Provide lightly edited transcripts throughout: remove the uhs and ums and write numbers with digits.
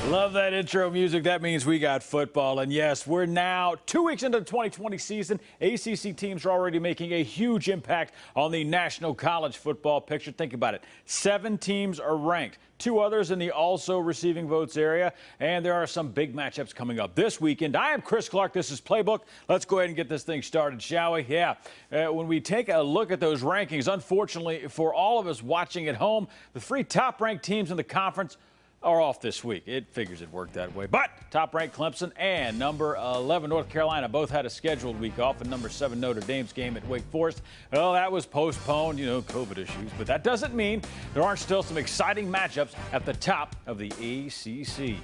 Love that intro music. That means we got football. And yes, we're now 2 weeks into the 2020 season. ACC teams are already making a huge impact on the national college football picture. Think about it. 7 teams are ranked. 2 others in the also receiving votes area. And there are some big matchups coming up this weekend. I am Chris Clark. This is Playbook. Let's go ahead and get this thing started, shall we? Yeah. When we take a look at those rankings, unfortunately for all of us watching at home, the 3 top-ranked teams in the conference are off this week. It figures it worked that way. But top-ranked Clemson and number 11 North Carolina both had a scheduled week off, and number 7 Notre Dame's game at Wake Forest, well, that was postponed, COVID issues. But that doesn't mean there aren't still some exciting matchups at the top of the ACC.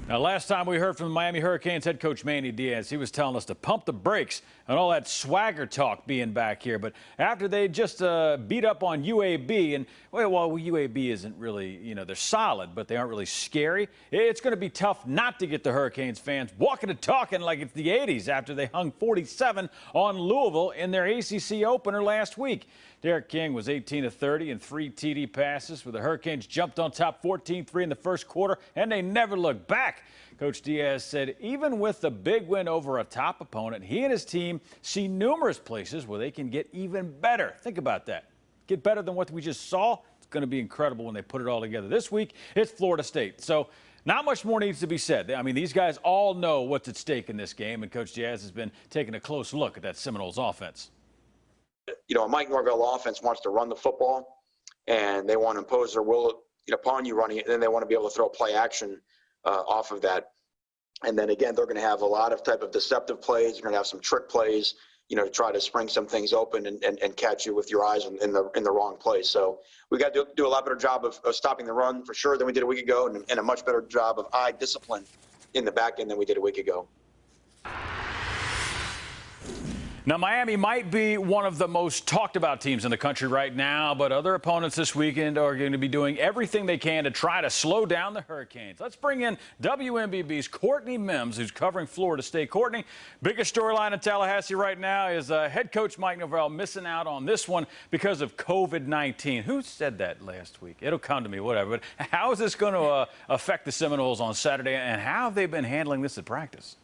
Now, last time we heard from the Miami Hurricanes head coach Manny Diaz, he was telling us to pump the brakes on all that swagger talk being back here. But after they just beat up on UAB, and well, UAB isn't really, they're solid, but they aren't really scary. It's going to be tough not to get the Hurricanes fans walking and talking like it's the 80s after they hung 47 on Louisville in their ACC opener last week. Derek King was 18 of 30 and 3 TD passes, where the Hurricanes jumped on top 14-3 in the first quarter, and they never looked back. Coach Diaz said even with the big win over a top opponent, he and his team see numerous places where they can get even better. Think about that. Get better than what we just saw. It's going to be incredible when they put it all together. This week, it's Florida State. So not much more needs to be said. I mean, these guys all know what's at stake in this game, and Coach Diaz has been taking a close look at that Seminoles offense. A Mike Norvell offense wants to run the football, and they want to impose their will upon you running it, and then they want to be able to throw play action off of that. And then again, they're going to have a lot of type of deceptive plays. They're going to have some trick plays, to try to spring some things open and catch you with your eyes in the wrong place. So we got to do a lot better job of stopping the run for sure than we did a week ago, and a much better job of eye discipline in the back end than we did a week ago. Now, Miami might be one of the most talked about teams in the country right now, but other opponents this weekend are going to be doing everything they can to try to slow down the Hurricanes. Let's bring in WMBB's Courtney Mims, who's covering Florida State. Courtney, biggest storyline in Tallahassee right now is head coach Mike Norvell missing out on this one because of COVID-19. Who said that last week? It'll come to me, whatever. But how is this going to affect the Seminoles on Saturday, and how have they been handling this at practice?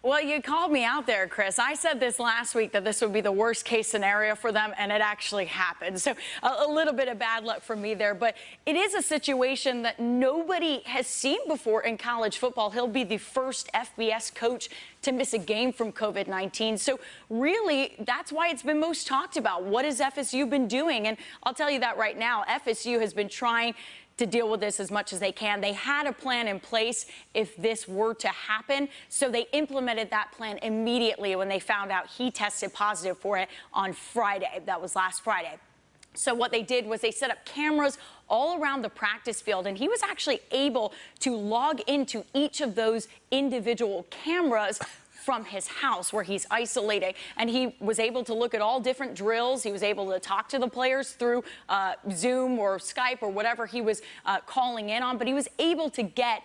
Well, you called me out there, Chris. I said this last week that this would be the worst case scenario for them, and it actually happened. So a little bit of bad luck from me there. But it is a situation that nobody has seen before in college football. He'll be the first FBS coach to miss a game from COVID-19. So really, that's why it's been most talked about. What has FSU been doing? And I'll tell you that right now, FSU has been trying to deal with this as much as they can. They had a plan in place if this were to happen, so they implemented that plan immediately when they found out he tested positive for it on Friday. That was last Friday. So what they did was they set up cameras all around the practice field, and he was actually able to log into each of those individual cameras from his house where he's isolating, and he was able to look at all different drills. He was able to talk to the players through Zoom or Skype or whatever he was calling in on, but he was able to get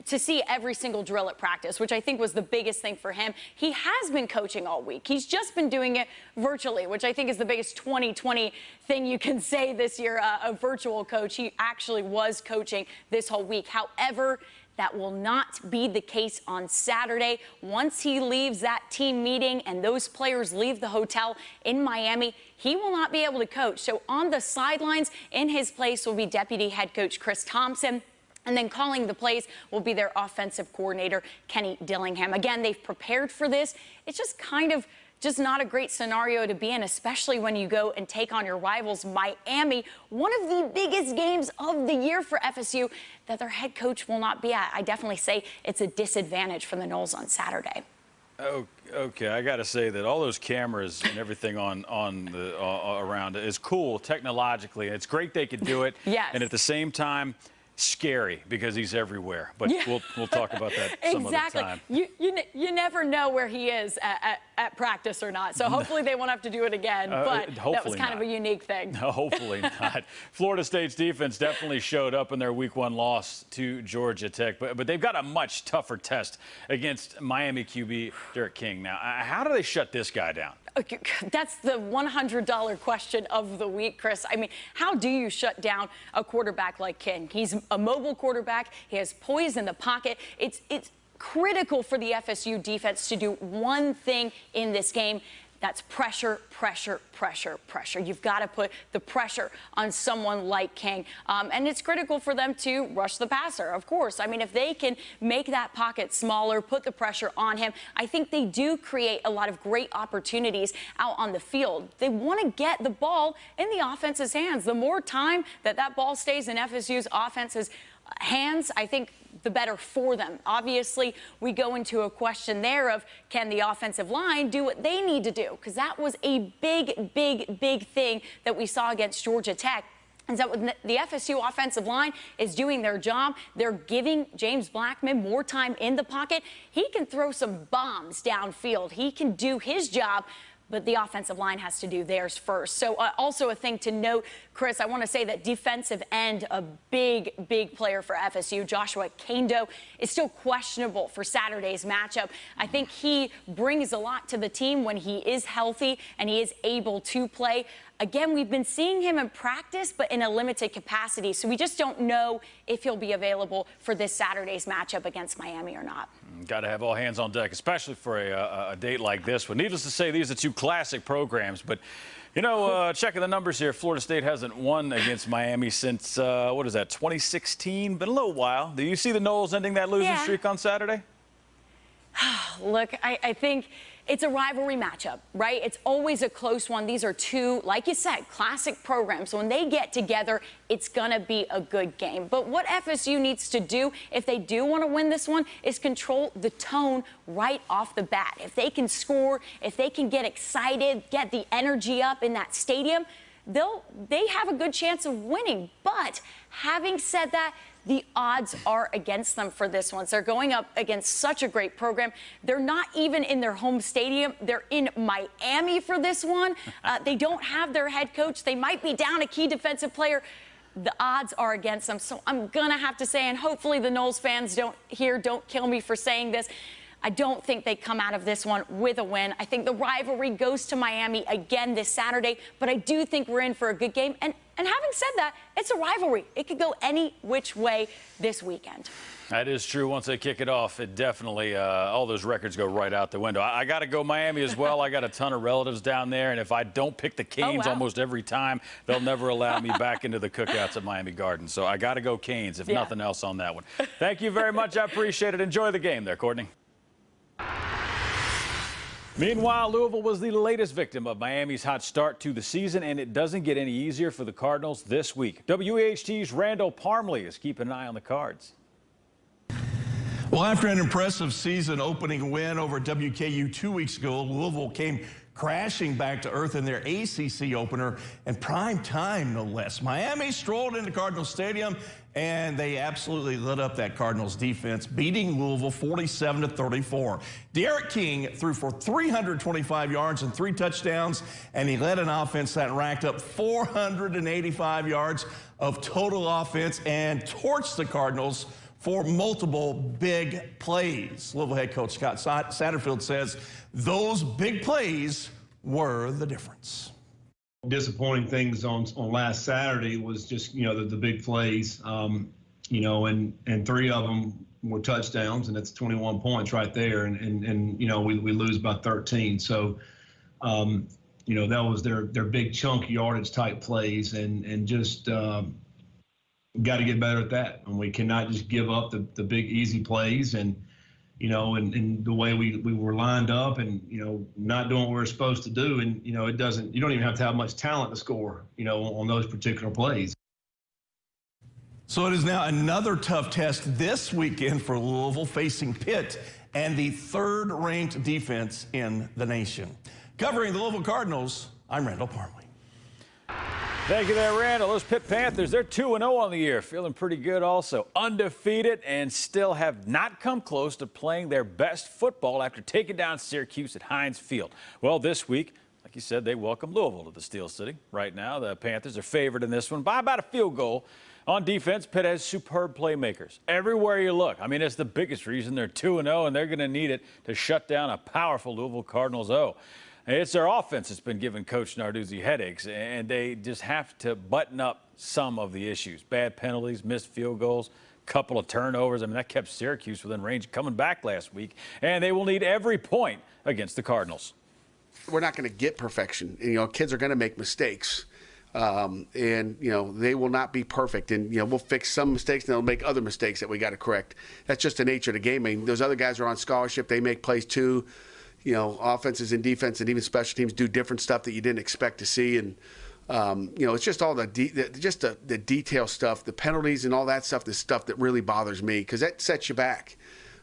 to see every single drill at practice, which I think was the biggest thing for him. He has been coaching all week. He's just been doing it virtually, which I think is the biggest 2020 thing you can say this year, a virtual coach. He actually was coaching this whole week. However, that will not be the case on Saturday. Once he leaves that team meeting and those players leave the hotel in Miami, he will not be able to coach. So on the sidelines, in his place will be Deputy Head Coach Chris Thompson. And then calling the plays will be their offensive coordinator, Kenny Dillingham. Again, they've prepared for this. It's just kind of not a great scenario to be in, especially when you go and take on your rivals, Miami, one of the biggest games of the year for FSU that their head coach will not be at. I definitely say it's a disadvantage for the Noles on Saturday. Oh, okay, I got to say that all those cameras and everything around it is cool technologically. It's great they could do it. Yes. And at the same time, scary because he's everywhere. But yeah. we'll talk about that some other time. You never know where he is at practice or not. So hopefully they won't have to do it again. But that was kind of a unique thing. No, hopefully not. Florida State's defense definitely showed up in their Week 1 loss to Georgia Tech. But they've got a much tougher test against Miami QB Derek King. Now, how do they shut this guy down? That's the $100 question of the week, Chris. I mean, how do you shut down a quarterback like King? He's a mobile quarterback. He has poise in the pocket. It's critical for the FSU defense to do one thing in this game. That's pressure, pressure, pressure, pressure. You've got to put the pressure on someone like King. And it's critical for them to rush the passer, of course. I mean, if they can make that pocket smaller, put the pressure on him, I think they do create a lot of great opportunities out on the field. They want to get the ball in the offense's hands. The more time that ball stays in FSU's offense's hands, I think the better for them. Obviously, we go into a question there of can the offensive line do what they need to do? Because that was a big, big, big thing that we saw against Georgia Tech. And so when the FSU offensive line is doing their job, they're giving James Blackman more time in the pocket. He can throw some bombs downfield. He can do his job, but the offensive line has to do theirs first. So also a thing to note, Chris, I want to say that defensive end, a big, big player for FSU, Joshua Kando, is still questionable for Saturday's matchup. I think he brings a lot to the team when he is healthy and he is able to play. Again, we've been seeing him in practice, but in a limited capacity. So we just don't know if he'll be available for this Saturday's matchup against Miami or not. Got to have all hands on deck, especially for a date like this one. Needless to say, these are two classic programs. But, you know, checking the numbers here, Florida State hasn't won against Miami since, what is that, 2016? Been a little while. Do you see the Noles ending that losing streak on Saturday? Look, I think it's a rivalry matchup, right? It's always a close one. These are two, like you said, classic programs. So when they get together, it's going to be a good game. But what FSU needs to do, if they do want to win this one, is control the tone right off the bat. If they can score, if they can get excited, get the energy up in that stadium, they have a good chance of winning. But having said that, the odds are against them for this one. So they're going up against such a great program. They're not even in their home stadium. They're in Miami for this one. They don't have their head coach. They might be down a key defensive player. The odds are against them. So I'm going to have to say, and hopefully the Noles fans don't kill me for saying this, I don't think they come out of this one with a win. I think the rivalry goes to Miami again this Saturday, but I do think we're in for a good game. And having said that, it's a rivalry. It could go any which way this weekend. That is true. Once they kick it off, it definitely, all those records go right out the window. I got to go Miami as well. I got a ton of relatives down there, and if I don't pick the Canes almost every time, they'll never allow me back into the cookouts at Miami Gardens. So I got to go Canes, if nothing else on that one. Thank you very much. I appreciate it. Enjoy the game there, Courtney. Meanwhile, Louisville was the latest victim of Miami's hot start to the season, and it doesn't get any easier for the Cardinals this week. WEHT's Randall Parmley is keeping an eye on the Cards. Well, after an impressive season opening win over WKU 2 weeks ago, Louisville came crashing back to earth in their ACC opener in prime time, no less. Miami strolled into Cardinal Stadium, and they absolutely lit up that Cardinals defense, beating Louisville 47-34. Derek King threw for 325 yards and 3 touchdowns, and he led an offense that racked up 485 yards of total offense and torched the Cardinals for multiple big plays. Louisville head coach Scott Satterfield says those big plays were the difference. Disappointing things on last Saturday was just, you know, the big plays, you know, and 3 of them were touchdowns, and that's 21 points right there. And you know, we lose by 13. So, you know, that was their big chunk yardage type plays, and just got to get better at that. And we cannot just give up the big easy plays, and you know, and the way we were lined up, and you know, not doing what we were supposed to do. And you know, you don't even have to have much talent to score, you know, on those particular plays. So it is now another tough test this weekend for Louisville, facing Pitt and the 3rd-ranked defense in the nation. Covering the Louisville Cardinals, I'm Randall Parmley. Thank you there, Randall. Those Pitt Panthers, they're 2-0 on the year, feeling pretty good also. Undefeated, and still have not come close to playing their best football after taking down Syracuse at Heinz Field. Well, this week, like you said, they welcome Louisville to the Steel City. Right now, the Panthers are favored in this one by about a field goal. On defense, Pitt has superb playmakers everywhere you look. I mean, it's the biggest reason they're 2-0, and they're going to need it to shut down a powerful Louisville Cardinals O. It's their offense that's been giving Coach Narduzzi headaches, and they just have to button up some of the issues. Bad penalties, missed field goals, couple of turnovers. I mean, that kept Syracuse within range coming back last week, and they will need every point against the Cardinals. We're not going to get perfection. You know, kids are going to make mistakes. And, you know, they will not be perfect. And, you know, we'll fix some mistakes and they'll make other mistakes that we got to correct. That's just the nature of the game. I mean, those other guys are on scholarship. They make plays too. You know, offenses and defense and even special teams do different stuff that you didn't expect to see. And, you know, it's just all the detail stuff, the penalties and all that stuff, the stuff that really bothers me because that sets you back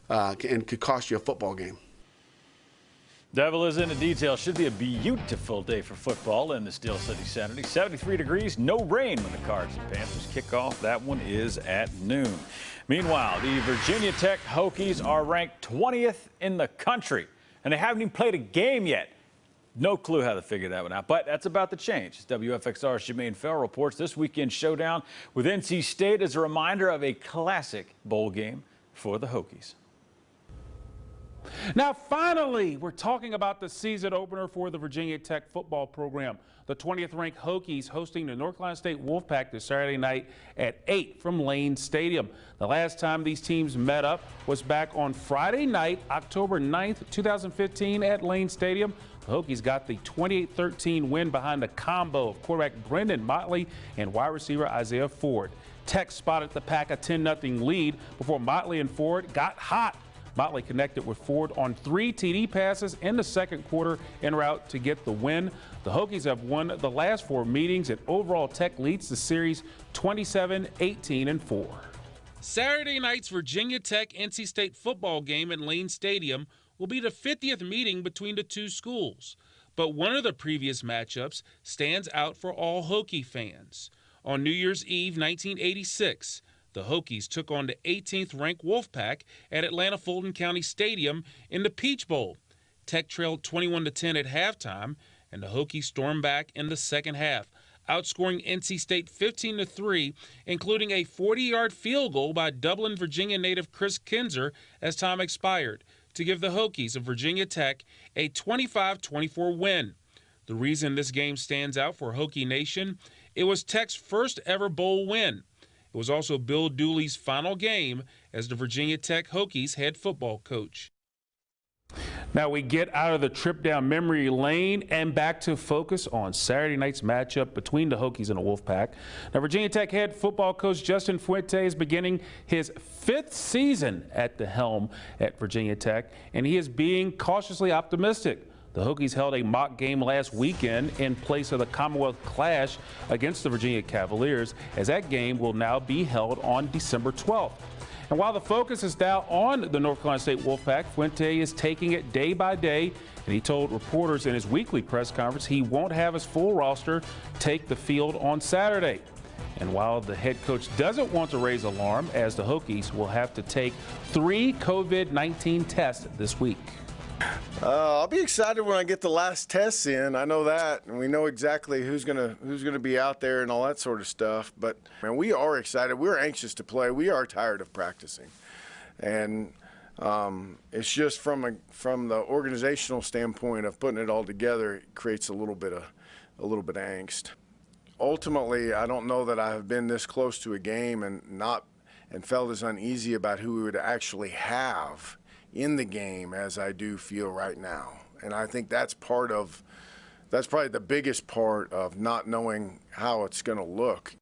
and could cost you a football game. Devil is in the details. Should be a beautiful day for football in the Steel City Center. 73 degrees, no rain when the Cards and Panthers kick off. That one is at noon. Meanwhile, the Virginia Tech Hokies are ranked 20th in the country, and they haven't even played a game yet. No clue how to figure that one out, but that's about to change. WFXR's Jermaine Farrell reports this weekend showdown with NC State as a reminder of a classic bowl game for the Hokies. Now, finally, we're talking about the season opener for the Virginia Tech football program. The 20th ranked Hokies hosting the North Carolina State Wolfpack this Saturday night at 8 from Lane Stadium. The last time these teams met up was back on Friday night, October 9th, 2015 at Lane Stadium. The Hokies got the 28-13 win behind the combo of quarterback Brendan Motley and wide receiver Isaiah Ford. Tech spotted the Pack a 10-0 lead before Motley and Ford got hot. Motley connected with Ford on 3 TD passes in the second quarter en route to get the win. The Hokies have won the last 4 meetings, and overall Tech leads the series 27-18-4. Saturday night's Virginia Tech-NC State football game at Lane Stadium will be the 50th meeting between the two schools. But one of the previous matchups stands out for all Hokie fans. On New Year's Eve 1986, the Hokies took on the 18th ranked Wolfpack at Atlanta Fulton County Stadium in the Peach Bowl. Tech trailed 21-10 at halftime, and the Hokies stormed back in the second half, outscoring NC State 15-3, including a 40-yard field goal by Dublin, Virginia native Chris Kinzer as time expired, to give the Hokies of Virginia Tech a 25-24 win. The reason this game stands out for Hokie Nation, it was Tech's first ever bowl win. It was also Bill Dooley's final game as the Virginia Tech Hokies head football coach. Now we get out of the trip down memory lane and back to focus on Saturday night's matchup between the Hokies and the Wolfpack. Now Virginia Tech head football coach Justin Fuente is beginning his 5th season at the helm at Virginia Tech, and he is being cautiously optimistic. The Hokies held a mock game last weekend in place of the Commonwealth Clash against the Virginia Cavaliers, as that game will now be held on December 12th. And while the focus is now on the North Carolina State Wolfpack, Fuente is taking it day by day, and he told reporters in his weekly press conference he won't have his full roster take the field on Saturday. And while the head coach doesn't want to raise alarm, as the Hokies will have to take 3 COVID-19 tests this week. I'll be excited when I get the last tests in. I know that, and we know exactly who's gonna be out there and all that sort of stuff. But man, we are excited. We're anxious to play. We are tired of practicing, and it's just from the organizational standpoint of putting it all together, it creates a little bit of angst. Ultimately, I don't know that I have been this close to a game and felt as uneasy about who we would actually have in the game as I do feel right now. And I think that's probably the biggest part of not knowing how it's going to look.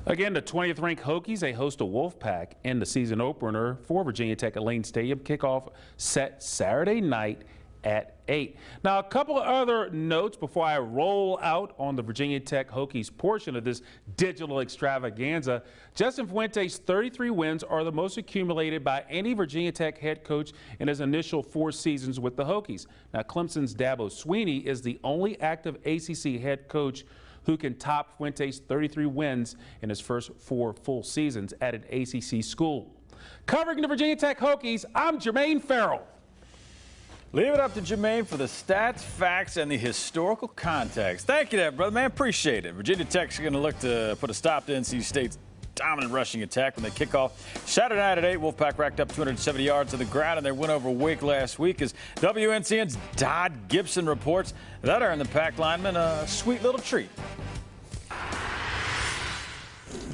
Again, the 20th ranked Hokies, they host a Wolfpack in the season opener for Virginia Tech at Lane Stadium. Kickoff set Saturday night at 8. Now, a couple of other notes before I roll out on the Virginia Tech Hokies portion of this digital extravaganza. Justin Fuente's 33 wins are the most accumulated by any Virginia Tech head coach in his initial 4 seasons with the Hokies. Now, Clemson's Dabo Swinney is the only active ACC head coach who can top Fuente's 33 wins in his first 4 full seasons at an ACC school. Covering the Virginia Tech Hokies, I'm Jermaine Farrell. Leave it up to Jermaine for the stats, facts, and the historical context. Thank you there, brother, man. Appreciate it. Virginia Tech's going to look to put a stop to NC State's dominant rushing attack when they kick off Saturday night at 8. Wolfpack racked up 270 yards to the ground in their win over Wake last week, as WNCN's Todd Gibson reports that earned the Pack linemen a sweet little treat.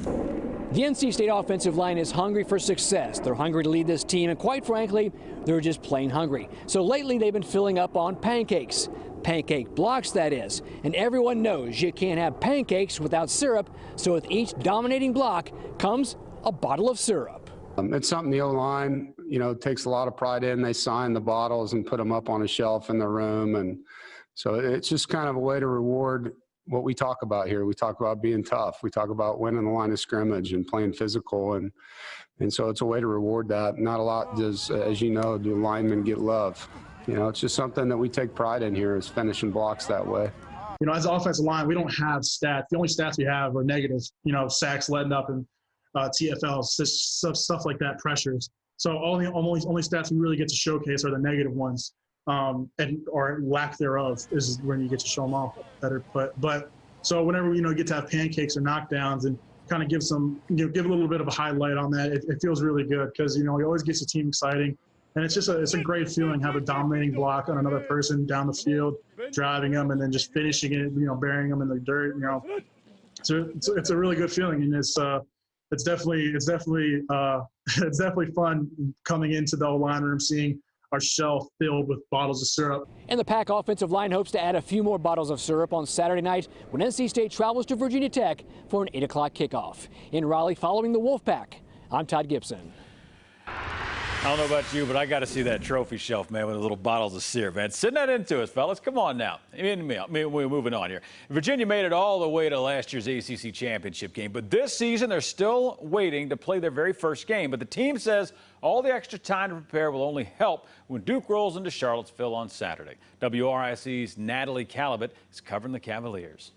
The NC State offensive line is hungry for success. They're hungry to lead this team, and quite frankly, they're just plain hungry. So lately, they've been filling up on pancakes. Pancake blocks, that is. And everyone knows you can't have pancakes without syrup, so with each dominating block comes a bottle of syrup. It's something the O-line, takes a lot of pride in. They sign the bottles and put them up on a shelf in their room. And so it's just kind of a way to reward what we talk about here. We talk about being tough. We talk about winning the line of scrimmage and playing physical. And so it's a way to reward that. Not a lot does, as you know, do linemen get love. It's just something that we take pride in here, is finishing blocks that way. As an offensive line, we don't have stats. The only stats we have are negative, sacks letting up and TFLs, stuff like that, pressures. So only stats we really get to showcase are the negative ones. Or lack thereof is when you get to show them off better. But so whenever get to have pancakes or knockdowns and kind of give give a little bit of a highlight on that, it feels really good, because it always gets the team exciting, and it's a great feeling, have a dominating block on another person down the field, driving them, and then just finishing it, burying them in the dirt. So it's a really good feeling, and it's definitely fun coming into the O-line room, seeing our shelf filled with bottles of syrup. And the Pack offensive line hopes to add a few more bottles of syrup on Saturday night when NC State travels to Virginia Tech for an 8 o'clock kickoff. In Raleigh, following the Wolfpack, I'm Todd Gibson. I don't know about you, but I got to see that trophy shelf, man, with the little bottles of syrup, man. Send that into us, fellas. Come on now. We're moving on here. Virginia made it all the way to last year's ACC championship game, but this season they're still waiting to play their very first game. But the team says all the extra time to prepare will only help when Duke rolls into Charlottesville on Saturday. WRIC's Natalie Calabit is covering the Cavaliers.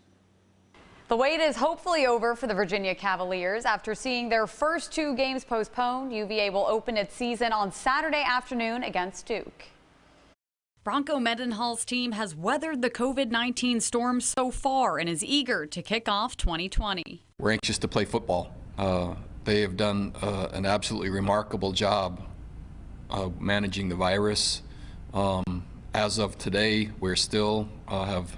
The wait is hopefully over for the Virginia Cavaliers. After seeing their first 2 games postponed, UVA will open its season on Saturday afternoon against Duke. Bronco Mendenhall's team has weathered the COVID-19 storm so far and is eager to kick off 2020. We're anxious to play football. They have done an absolutely remarkable job of managing the virus. As of today, we're still have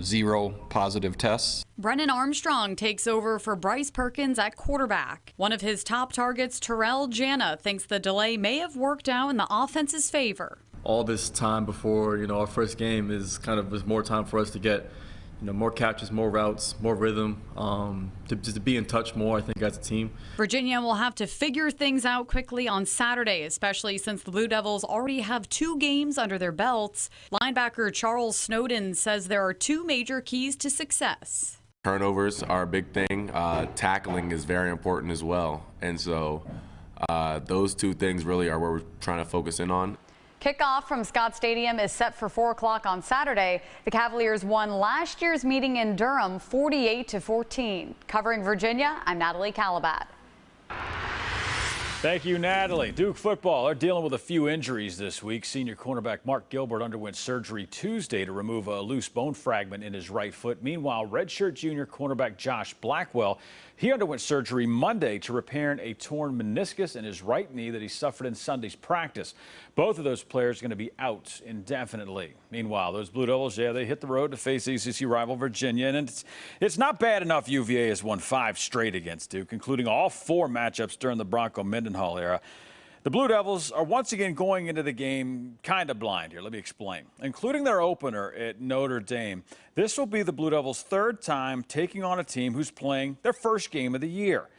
0 positive tests. Brennan Armstrong takes over for Bryce Perkins at quarterback. One of his top targets, Terrell Jana, thinks the delay may have worked out in the offense's favor. All this time before, our first game is was more time for us to get, more catches, more routes, more rhythm, to be in touch more, I think, as a team. Virginia will have to figure things out quickly on Saturday, especially since the Blue Devils already have 2 games under their belts. Linebacker Charles Snowden says there are 2 major keys to success. Turnovers are a big thing. Tackling is very important as well. And so those 2 things really are what we're trying to focus in on. Kickoff from Scott Stadium is set for 4 o'clock on Saturday. The Cavaliers won last year's meeting in Durham 48-14. Covering Virginia, I'm Natalie Calabat. Thank you, Natalie. Duke football, they're dealing with a few injuries this week. Senior cornerback Mark Gilbert underwent surgery Tuesday to remove a loose bone fragment in his right foot. Meanwhile, redshirt junior cornerback Josh Blackwell, he underwent surgery Monday to repair a torn meniscus in his right knee that he suffered in Sunday's practice. Both of those players are going to be out indefinitely. Meanwhile, those Blue Devils, they hit the road to face ACC rival Virginia, and it's not bad enough UVA has won 5 straight against Duke, including all 4 matchups during the Bronco Mendenhall era. The Blue Devils are once again going into the game kind of blind here. Let me explain. Including their opener at Notre Dame, this will be the Blue Devils' 3rd time taking on a team who's playing their first game of the year.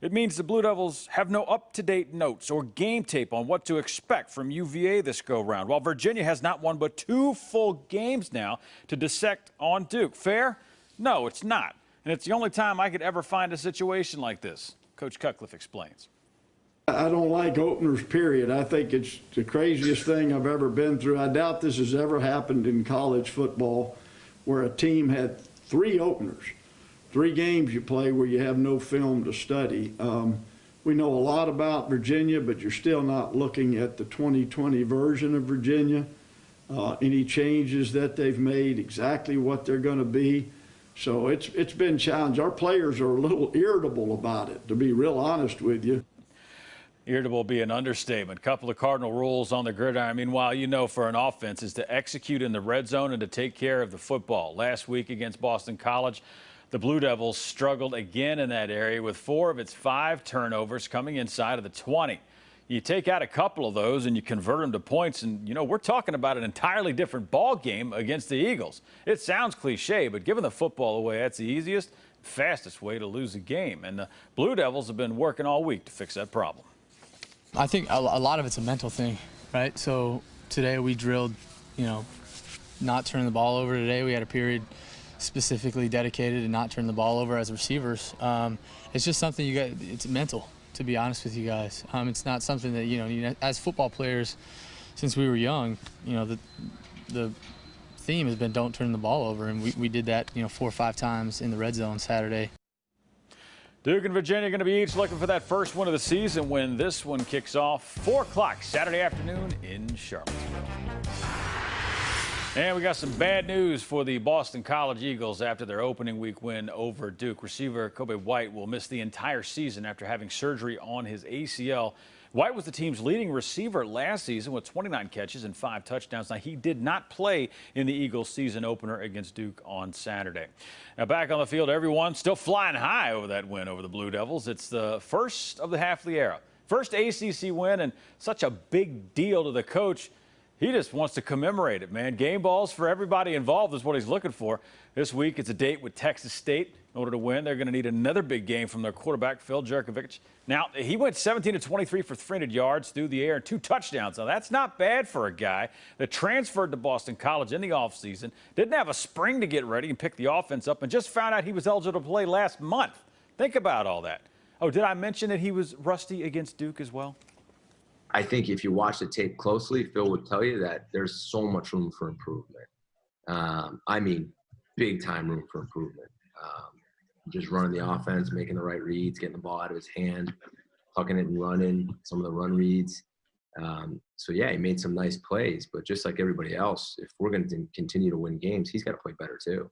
It means the Blue Devils have no up-to-date notes or game tape on what to expect from UVA this go-round, while Virginia has not won but 2 full games now to dissect on Duke. Fair? No, it's not. And it's the only time I could ever find a situation like this. Coach Cutcliffe explains. I don't like openers, period. I think it's the craziest thing I've ever been through. I doubt this has ever happened in college football where a team had 3 openers, 3 games you play where you have no film to study. We know a lot about Virginia, but you're still not looking at the 2020 version of Virginia. Any changes that they've made, exactly what they're going to be. So it's been challenged. Our players are a little irritable about it, to be real honest with you. Irritable be an understatement. Couple of cardinal rules on the gridiron. Meanwhile, you know, for an offense is to execute in the red zone and to take care of the football. Last week against Boston College, the Blue Devils struggled again in that area with 4 of its 5 turnovers coming inside of the 20. You take out a couple of those and you convert them to points, and, you know, we're talking about an entirely different ball game against the Eagles. It sounds cliche, but given the football away, that's the easiest, fastest way to lose a game. And the Blue Devils have been working all week to fix that problem. I think a lot of it's a mental thing, right? So today we drilled, you know, not turning the ball over today. We had a period specifically dedicated to not turn the ball over as receivers. It's just something you got, it's mental, to be honest with you guys. It's not something that, you know, as football players, since we were young, you know, the theme has been don't turn the ball over, and we did that, you know, 4 or 5 times in the red zone Saturday. Duke and Virginia are going to be each looking for that first win of the season when this one kicks off 4 o'clock Saturday afternoon in Charlottesville. And we got some bad news for the Boston College Eagles after their opening week win over Duke. Receiver Kobe White will miss the entire season after having surgery on his ACL. White was the team's leading receiver last season with 29 catches and 5 touchdowns. Now, he did not play in the Eagles' season opener against Duke on Saturday. Now, back on the field, everyone still flying high over that win over the Blue Devils. It's the first of the Hafley era. First ACC win, and such a big deal to the coach. He just wants to commemorate it, man. Game balls for everybody involved is what he's looking for. This week, it's a date with Texas State. In order to win, they're going to need another big game from their quarterback, Phil Jerkovich. Now, he went 17 of 23 for 300 yards through the air and 2 touchdowns. Now, that's not bad for a guy that transferred to Boston College in the offseason, didn't have a spring to get ready and pick the offense up, and just found out he was eligible to play last month. Think about all that. Oh, did I mention that he was rusty against Duke as well? I think if you watch the tape closely, Phil would tell you that there's so much room for improvement. I mean, big time room for improvement. Just running the offense, making the right reads, getting the ball out of his hand, tucking it and running, some of the run reads. So, yeah, he made some nice plays. But just like everybody else, if we're going to continue to win games, he's got to play better too.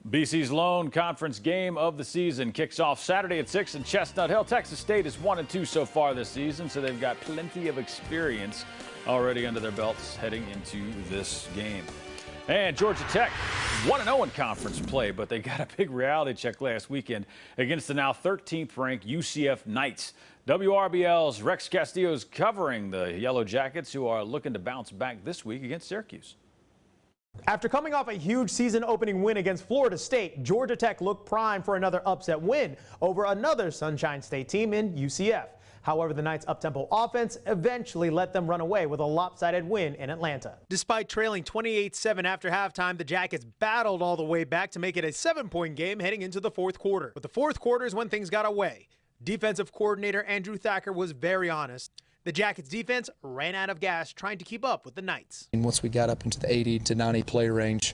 BC's lone conference game of the season kicks off Saturday at 6 in Chestnut Hill. Texas State is 1-2 so far this season, so they've got plenty of experience already under their belts heading into this game. And Georgia Tech 1-0 in conference play, but they got a big reality check last weekend against the now 13th-ranked UCF Knights. WRBL's Rex Castillo is covering the Yellow Jackets, who are looking to bounce back this week against Syracuse. After coming off a huge season-opening win against Florida State, Georgia Tech looked primed for another upset win over another Sunshine State team in UCF. However, the Knights' up-tempo offense eventually let them run away with a lopsided win in Atlanta. Despite trailing 28-7 after halftime, the Jackets battled all the way back to make it a 7-point game heading into the fourth quarter. But the fourth quarter is when things got away. Defensive coordinator Andrew Thacker was very honest. The Jackets defense ran out of gas trying to keep up with the Knights. And once we got up into the 80 to 90 play range,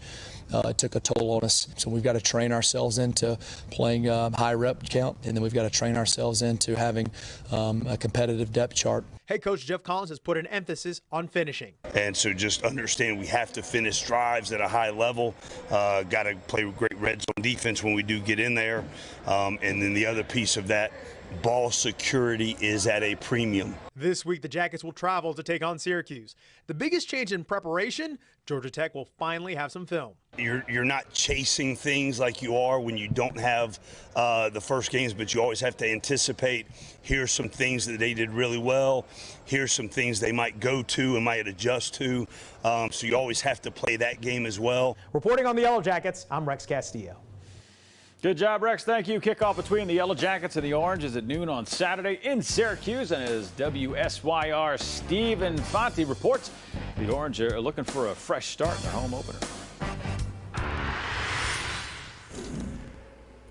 it took a toll on us. So we've got to train ourselves into playing high rep count, and then we've got to train ourselves into having a competitive depth chart. Head coach Jeff Collins has put an emphasis on finishing. And so just understand we have to finish drives at a high level. Got to play great red zone defense when we do get in there. And then the other piece of that, ball security is at a premium. This week, the Jackets will travel to take on Syracuse. The biggest change in preparation, Georgia Tech will finally have some film. You're not chasing things like you are when you don't have the first games, but you always have to anticipate, here's some things that they did really well, here's some things they might go to and might adjust to, so you always have to play that game as well. Reporting on the Yellow Jackets, I'm Rex Castillo. Good job, Rex. Thank you. Kickoff between the Yellow Jackets and the Orange is at noon on Saturday in Syracuse. And as WSYR Stephen Fonte reports, the Orange are looking for a fresh start in their home opener.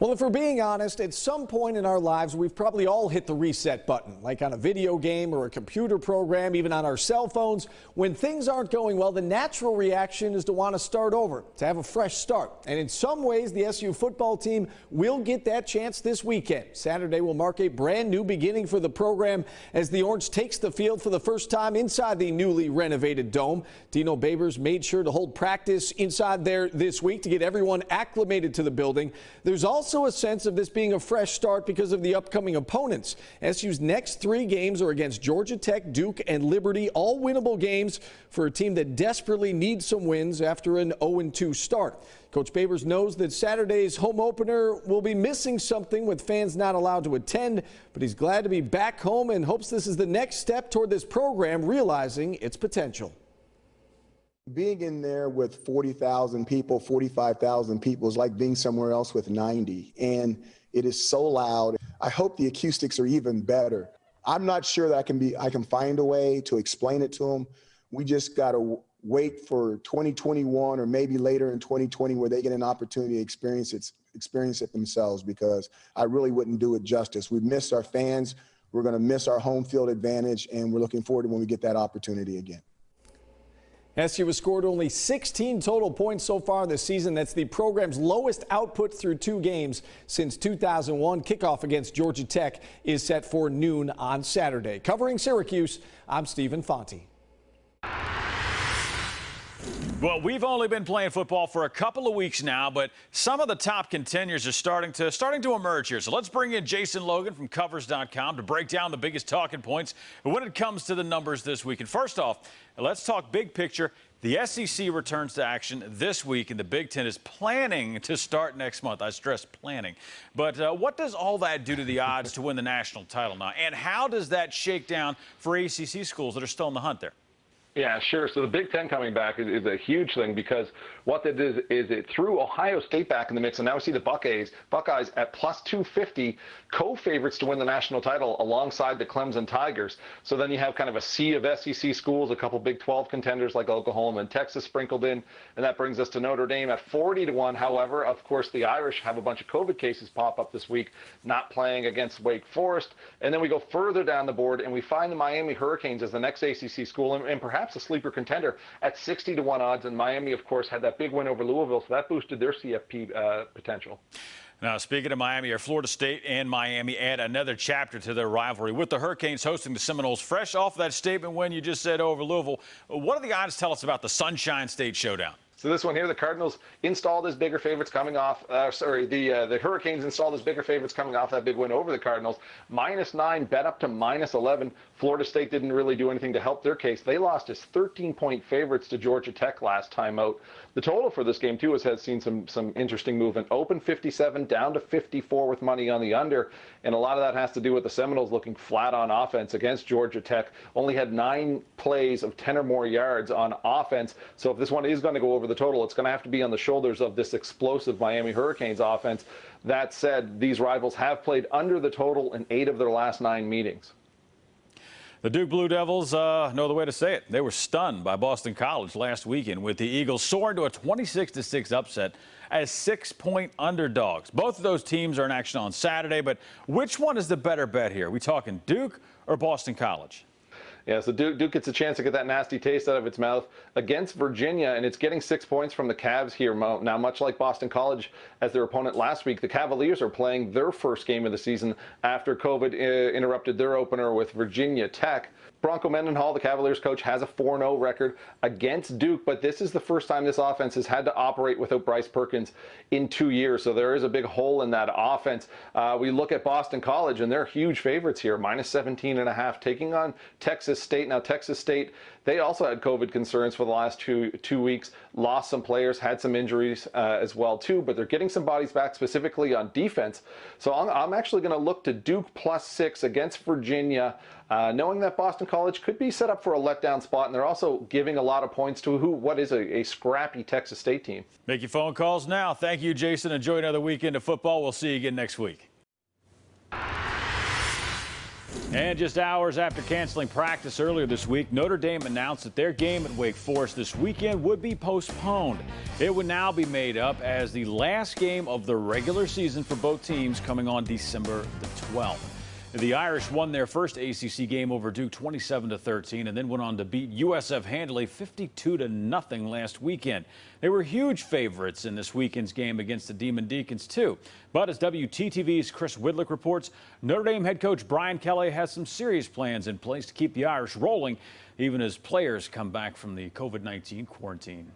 Well, if we're being honest, at some point in our lives, we've probably all hit the reset button, like on a video game or a computer program, even on our cell phones. When things aren't going well, the natural reaction is to want to start over, to have a fresh start. And in some ways, the SU football team will get that chance this weekend. Saturday will mark a brand new beginning for the program as the Orange takes the field for the first time inside the newly renovated dome. Dino Babers made sure to hold practice inside there this week to get everyone acclimated to the building. There's also a sense of this being a fresh start because of the upcoming opponents. SU's next 3 games are against Georgia Tech, Duke, and Liberty, all winnable games for a team that desperately needs some wins after an 0-2 start. Coach Babers knows that Saturday's home opener will be missing something with fans not allowed to attend, but he's glad to be back home and hopes this is the next step toward this program realizing its potential. Being in there with 40,000 people, 45,000 people is like being somewhere else with 90, and it is so loud. I hope the acoustics are even better. I'm not sure that I can find a way to explain it to them. We just got to wait for 2021 or maybe later in 2020 where they get an opportunity to experience it themselves, because I really wouldn't do it justice. We've missed our fans. We're going to miss our home field advantage, and we're looking forward to when we get that opportunity again. SU has scored only 16 total points so far this season. That's the program's lowest output through 2 games since 2001. Kickoff against Georgia Tech is set for noon on Saturday. Covering Syracuse, I'm Stephen Fonte. Well, we've only been playing football for a couple of weeks now, but some of the top contenders are starting to emerge here. So let's bring in Jason Logan from Covers.com to break down the biggest talking points when it comes to the numbers this week. And first off, let's talk big picture. The SEC returns to action this week, and the Big Ten is planning to start next month. I stress planning. But what does all that do to the odds to win the national title now? And how does that shake down for ACC schools that are still in the hunt there? Yeah, sure. So the Big Ten coming back is a huge thing, because what that is it threw Ohio State back in the mix, and now we see the Buckeyes at plus 250, co-favorites to win the national title alongside the Clemson Tigers. So then you have kind of a sea of SEC schools, a couple Big 12 contenders like Oklahoma and Texas sprinkled in, and that brings us to Notre Dame at 40-1. However, of course, the Irish have a bunch of COVID cases pop up this week, not playing against Wake Forest. And then we go further down the board, and we find the Miami Hurricanes as the next ACC school, and perhaps a sleeper contender at 60-1 odds. And Miami, of course, had that big win over Louisville, so that boosted their CFP potential. Now, speaking of Miami, Florida State and Miami add another chapter to their rivalry, with the Hurricanes hosting the Seminoles fresh off that statement win you just said over Louisville. What do the odds tell us about the Sunshine State Showdown? So this one here, the Cardinals installed as bigger favorites coming off, the Hurricanes installed as bigger favorites coming off that big win over the Cardinals. -9, bet up to -11. Florida State didn't really do anything to help their case. They lost as 13-point favorites to Georgia Tech last time out. The total for this game, too, has seen some interesting movement. Open 57, down to 54 with money on the under. And a lot of that has to do with the Seminoles looking flat on offense against Georgia Tech. Only had 9 plays of 10 or more yards on offense. So if this one is going to go over the total, it's going to have to be on the shoulders of this explosive Miami Hurricanes offense. That said, these rivals have played under the total in 8 of their last 9 meetings. The Duke Blue Devils know the way to say it. They were stunned by Boston College last weekend, with the Eagles soaring to a 26-6 upset as 6-point underdogs. Both of those teams are in action on Saturday, but which one is the better bet here? Are we talking Duke or Boston College? Yeah, so Duke gets a chance to get that nasty taste out of its mouth against Virginia, and it's getting 6 points from the Cavs here. Now, much like Boston College as their opponent last week, the Cavaliers are playing their first game of the season after COVID interrupted their opener with Virginia Tech. Bronco Mendenhall, the Cavaliers coach, has a 4-0 record against Duke, but this is the first time this offense has had to operate without Bryce Perkins in 2 years, so there is a big hole in that offense. We look at Boston College, and they're huge favorites here, -17.5, taking on Texas State. Now, Texas State, they also had COVID concerns for the last two weeks, lost some players, had some injuries as well, too, but they're getting some bodies back, specifically on defense. So I'm actually going to look to Duke +6 against Virginia, knowing that Boston College could be set up for a letdown spot, and they're also giving a lot of points to what is a scrappy Texas State team. Make your phone calls now. Thank you, Jason. Enjoy another weekend of football. We'll see you again next week. And just hours after canceling practice earlier this week, Notre Dame announced that their game at Wake Forest this weekend would be postponed. It would now be made up as the last game of the regular season for both teams, coming on December the 12th. The Irish won their first ACC game over Duke 27-13 and then went on to beat USF handily 52-0 last weekend. They were huge favorites in this weekend's game against the Demon Deacons too. But as WTTV's Chris Widlick reports, Notre Dame head coach Brian Kelly has some serious plans in place to keep the Irish rolling, even as players come back from the COVID-19 quarantine.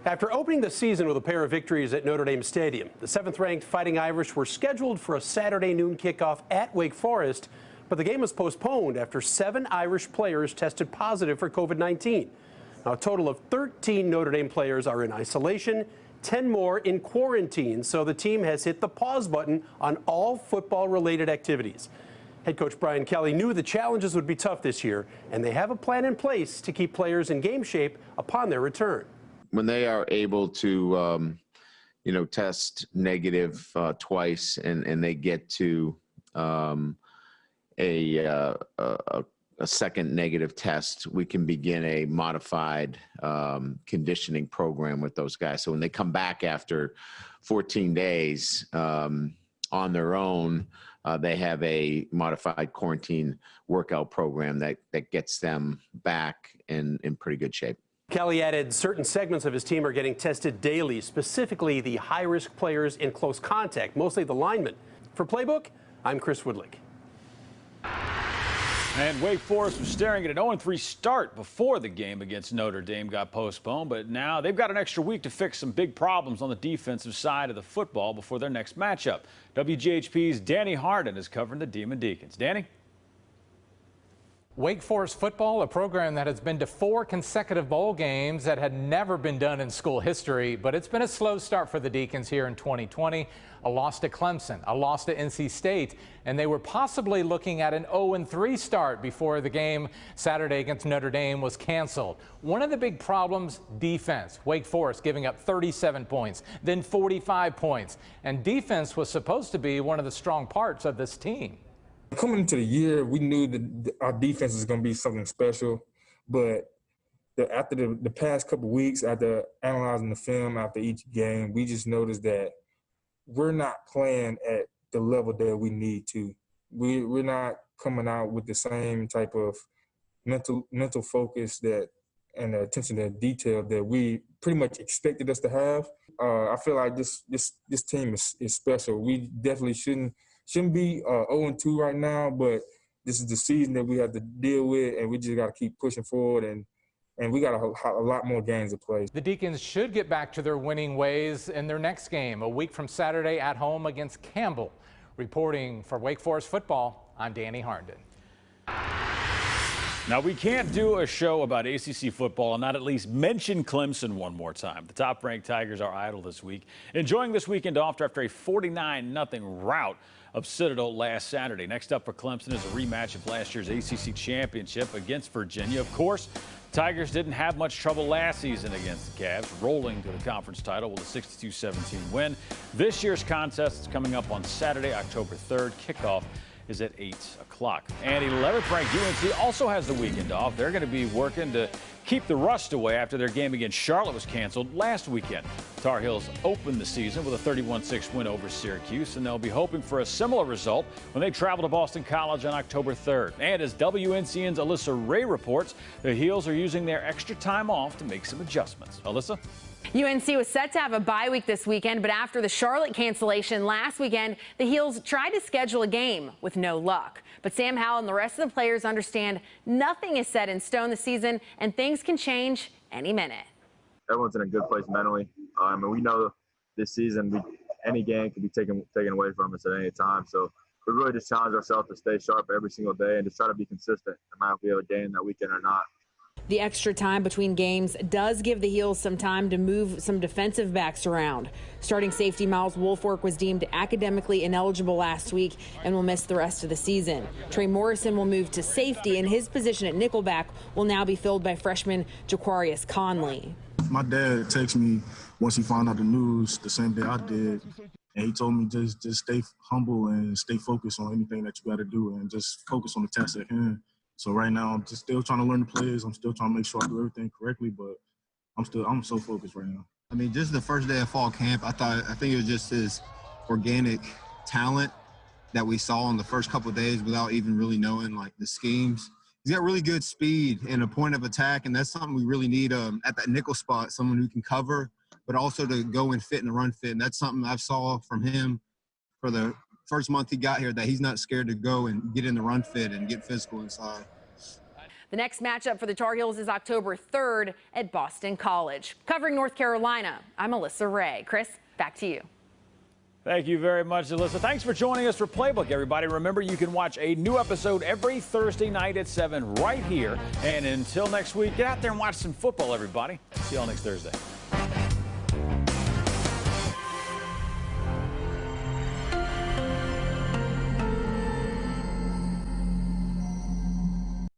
After opening the season with a pair of victories at Notre Dame Stadium, the 7th-ranked Fighting Irish were scheduled for a Saturday noon kickoff at Wake Forest, but the game was postponed after 7 Irish players tested positive for COVID-19. Now, a total of 13 Notre Dame players are in isolation, 10 more in quarantine, so the team has hit the pause button on all football-related activities. Head coach Brian Kelly knew the challenges would be tough this year, and they have a plan in place to keep players in game shape upon their return. When they are able to, test negative twice, and they get to a second negative test, we can begin a modified conditioning program with those guys. So when they come back after 14 days on their own, they have a modified quarantine workout program that gets them back in pretty good shape. Kelly added certain segments of his team are getting tested daily, specifically the high-risk players in close contact, mostly the linemen. For Playbook, I'm Chris Widlick. And Wake Forest was staring at an 0-3 start before the game against Notre Dame got postponed, but now they've got an extra week to fix some big problems on the defensive side of the football before their next matchup. WGHP's Danny Harden is covering the Demon Deacons. Danny? Wake Forest football, a program that has been to 4 consecutive bowl games that had never been done in school history, but it's been a slow start for the Deacons here in 2020. A loss to Clemson, a loss to NC State, and they were possibly looking at an 0-3 start before the game Saturday against Notre Dame was canceled. One of the big problems, defense. Wake Forest giving up 37 points, then 45 points, and defense was supposed to be one of the strong parts of this team. Coming into the year, we knew that our defense was going to be something special, but after the past couple of weeks, after analyzing the film after each game, we just noticed that we're not playing at the level that we need to. We're not coming out with the same type of mental focus and the attention to detail that we pretty much expected us to have. I feel like this team is special. We definitely shouldn't be 0-2 right now, but this is the season that we have to deal with, and we just got to keep pushing forward, and we got a lot more games to play. The Deacons should get back to their winning ways in their next game, a week from Saturday at home against Campbell. Reporting for Wake Forest football, I'm Danny Harnden. Now, we can't do a show about ACC football and not at least mention Clemson one more time. The top-ranked Tigers are idle this week, enjoying this weekend off after a 49-0 rout of Citadel last Saturday. Next up for Clemson is a rematch of last year's ACC championship against Virginia. Of course, Tigers didn't have much trouble last season against the Cavs, rolling to the conference title with a 62-17 win. This year's contest is coming up on Saturday, October 3rd. Kickoff is at 8 o'clock. And 11th-ranked UNC also has the weekend off. They're going to be working to keep the rust away after their game against Charlotte was canceled last weekend. Tar Heels opened the season with a 31-6 win over Syracuse, and they'll be hoping for a similar result when they travel to Boston College on October 3rd. And as WNCN's Alyssa Ray reports, the Heels are using their extra time off to make some adjustments. Alyssa? UNC was set to have a bye week this weekend, but after the Charlotte cancellation last weekend, the Heels tried to schedule a game with no luck. But Sam Howell and the rest of the players understand nothing is set in stone this season, and things can change any minute. Everyone's in a good place mentally. And we know this season, any game can be taken away from us at any time. So we really just challenge ourselves to stay sharp every single day and just try to be consistent, no matter if we have a game that weekend or not. The extra time between games does give the Heels some time to move some defensive backs around. Starting safety Miles Wolfork was deemed academically ineligible last week and will miss the rest of the season. Trey Morrison will move to safety, and his position at nickelback will now be filled by freshman Jaquarius Conley. My dad texted me once he found out the news the same day I did, And he told me just stay humble and stay focused on anything that you got to do and just focus on the task at hand. So right now I'm just still trying to learn the plays. I'm still trying to make sure I do everything correctly, but I'm so focused right now. I mean, just the first day of fall camp, I think it was just his organic talent that we saw in the first couple of days without even really knowing like the schemes. He's got really good speed and a point of attack, and that's something we really need at that nickel spot, someone who can cover, but also to go and fit in the run fit. And that's something I've saw from him for the first month he got here, that he's not scared to go and get in the run fit and get physical inside. The next matchup for the Tar Heels is October 3rd at Boston College. Covering North Carolina, I'm Alyssa Ray. Chris, back to you. Thank you very much, Alyssa. Thanks for joining us for Playbook, everybody. Remember, you can watch a new episode every Thursday night at 7 right here. And until next week, get out there and watch some football, everybody. See you all next Thursday.